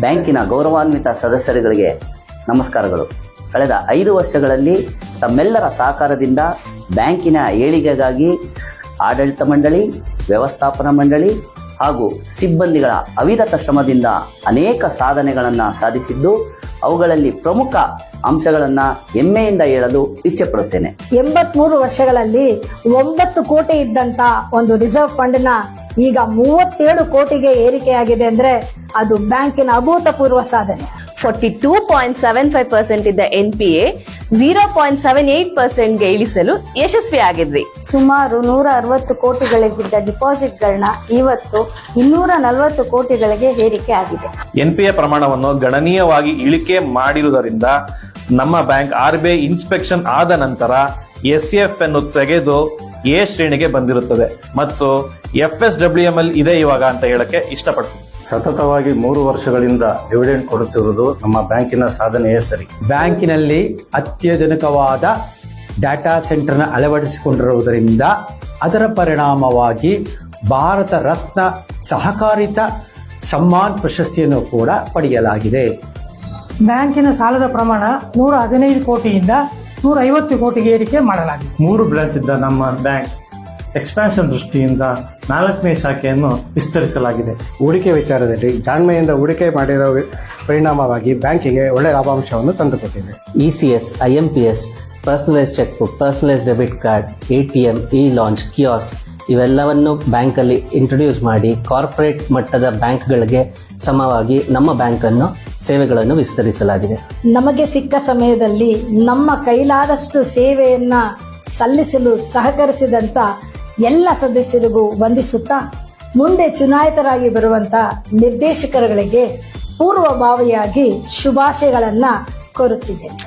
ಬ್ಯಾಂಕಿನ ಗೌರವಾನ್ವಿತ ಸದಸ್ಯರುಗಳಿಗೆ ನಮಸ್ಕಾರಗಳು. ಕಳೆದ 5 ವರ್ಷಗಳಲ್ಲಿ ತಮ್ಮೆಲ್ಲರ ಸಹಕಾರದಿಂದ ಬ್ಯಾಂಕಿನ ಏಳಿಗೆಗಾಗಿ ಆಡಳಿತ ಮಂಡಳಿ, ವ್ಯವಸ್ಥಾಪನಾ ಮಂಡಳಿ ಹಾಗೂ ಸಿಬ್ಬಂದಿಗಳ ಅವಿರತ ಶ್ರಮದಿಂದ ಅನೇಕ ಸಾಧನೆಗಳನ್ನು ಸಾಧಿಸಿದ್ದು, ಅವುಗಳಲ್ಲಿ ಪ್ರಮುಖ ಅಂಶಗಳನ್ನು ಹೆಮ್ಮೆಯಿಂದ ಹೇಳಲು ಇಚ್ಛೆ ಪಡುತ್ತೇನೆ. 83 ವರ್ಷಗಳಲ್ಲಿ 9 ಕೋಟಿ ಇದ್ದಂತ ಒಂದು ರಿಸರ್ವ್ ಫಂಡ್ ನ ಈಗ 37 ಕೋಟಿಗೆ ಏರಿಕೆಯಾಗಿದೆ ಅಂದ್ರೆ ಅದು ಬ್ಯಾಂಕಿನ ಅಭೂತಪೂರ್ವ ಸಾಧನೆ. 42.75% ಇದ್ದ NPA 0.78% ಗೆ ಇಳಿಸಲು ಯಶಸ್ವಿಯಾಗಿದ್ವಿ. ಸುಮಾರು 160 ಕೋಟಿಗಳಿಗಿದ್ದ ಡಿಪಾಸಿಟ್ಗಳನ್ನ ಇವತ್ತು 240 ಕೋಟಿಗಳಿಗೆ ಏರಿಕೆ ಆಗಿದೆ. NPA ಪ್ರಮಾಣವನ್ನು ಗಣನೀಯವಾಗಿ ಇಳಿಕೆ ಮಾಡಿರುವುದರಿಂದ ನಮ್ಮ ಬ್ಯಾಂಕ್ RBI ಇನ್ಸ್ಪೆಕ್ಷನ್ ಆದ ನಂತರ SAF ಅನ್ನು ತೆಗೆದು A ಶ್ರೇಣಿಗೆ ಬಂದಿರುತ್ತದೆ ಮತ್ತು FSWML ಇದೆ ಇವಾಗ ಅಂತ ಹೇಳಕ್ಕೆ ಇಷ್ಟಪಡ್ತೀನಿ. ಸತತವಾಗಿ 3 ವರ್ಷಗಳಿಂದ ಡಿವಿಡೆಂಡ್ ಕೊಡುತ್ತಿರುವುದು ನಮ್ಮ ಬ್ಯಾಂಕಿನ ಸಾಧನೆಯೇ ಸರಿ. ಬ್ಯಾಂಕಿನಲ್ಲಿ ಅತ್ಯಾಧುನಿಕವಾದ ಡಾಟಾ ಸೆಂಟರ್ನ ಅಳವಡಿಸಿಕೊಂಡಿರುವುದರಿಂದ ಅದರ ಪರಿಣಾಮವಾಗಿ ಭಾರತ ರತ್ನ ಸಹಕಾರಿತ ಸಮ್ಮಾನ್ ಪ್ರಶಸ್ತಿಯನ್ನು ಕೂಡ ಪಡೆಯಲಾಗಿದೆ. ಬ್ಯಾಂಕಿನ ಸಾಲದ ಪ್ರಮಾಣ 115 ಕೋಟಿಯಿಂದ 150 ಕೋಟಿಗೆ ಏರಿಕೆ ಮಾಡಲಾಗಿದೆ. 3 ಬ್ರಾಂಚ್ ಇದ್ದ ನಮ್ಮ ಬ್ಯಾಂಕ್ ಎಕ್ಸ್ಪಾನ್ಷನ್ ದೃಷ್ಟಿಯಿಂದ 4ನೇ ಶಾಖೆಯನ್ನು ವಿಸ್ತರಿಸಲಾಗಿದೆ. ಹೂಡಿಕೆ ವಿಚಾರದಲ್ಲಿ ಜಾಣ್ಮೆಯಿಂದ ಹೂಡಿಕೆ ಮಾಡಿರೋ ಪರಿಣಾಮವಾಗಿ ಬ್ಯಾಂಕಿಗೆ ಒಳ್ಳೆಯ ಲಾಭಾಂಶವನ್ನು ತಂದುಕೊಟ್ಟಿದೆ. ECS, IMPS, personalise cheque book, personalise debit card, ATM, E-launch, kiosk ಇವೆಲ್ಲವನ್ನು ಬ್ಯಾಂಕಲ್ಲಿ ಇಂಟ್ರೊಡ್ಯೂಸ್ ಮಾಡಿ ಕಾರ್ಪೊರೇಟ್ ಮಟ್ಟದ ಬ್ಯಾಂಕ್ಗಳಿಗೆ ಸಮವಾಗಿ ನಮ್ಮ ಬ್ಯಾಂಕನ್ನು ಸೇವೆಗಳನ್ನು ವಿಸ್ತರಿಸಲಾಗಿದೆ. ನಮಗೆ ಸಿಕ್ಕ ಸಮಯದಲ್ಲಿ ನಮ್ಮ ಕೈಲಾದಷ್ಟು ಸೇವೆಯನ್ನ ಸಲ್ಲಿಸಲು ಸಹಕರಿಸಿದಂತ ಎಲ್ಲ ಸದಸ್ಯರಿಗೂ ವಂದಿಸುತ್ತಾ ಮುಂದೆ ಚುನಾಯಿತರಾಗಿ ಬರುವಂತ ನಿರ್ದೇಶಕರುಗಳಿಗೆ ಪೂರ್ವಭಾವಿಯಾಗಿ ಶುಭಾಶಯಗಳನ್ನ ಕೋರುತ್ತಿದ್ದೇನೆ.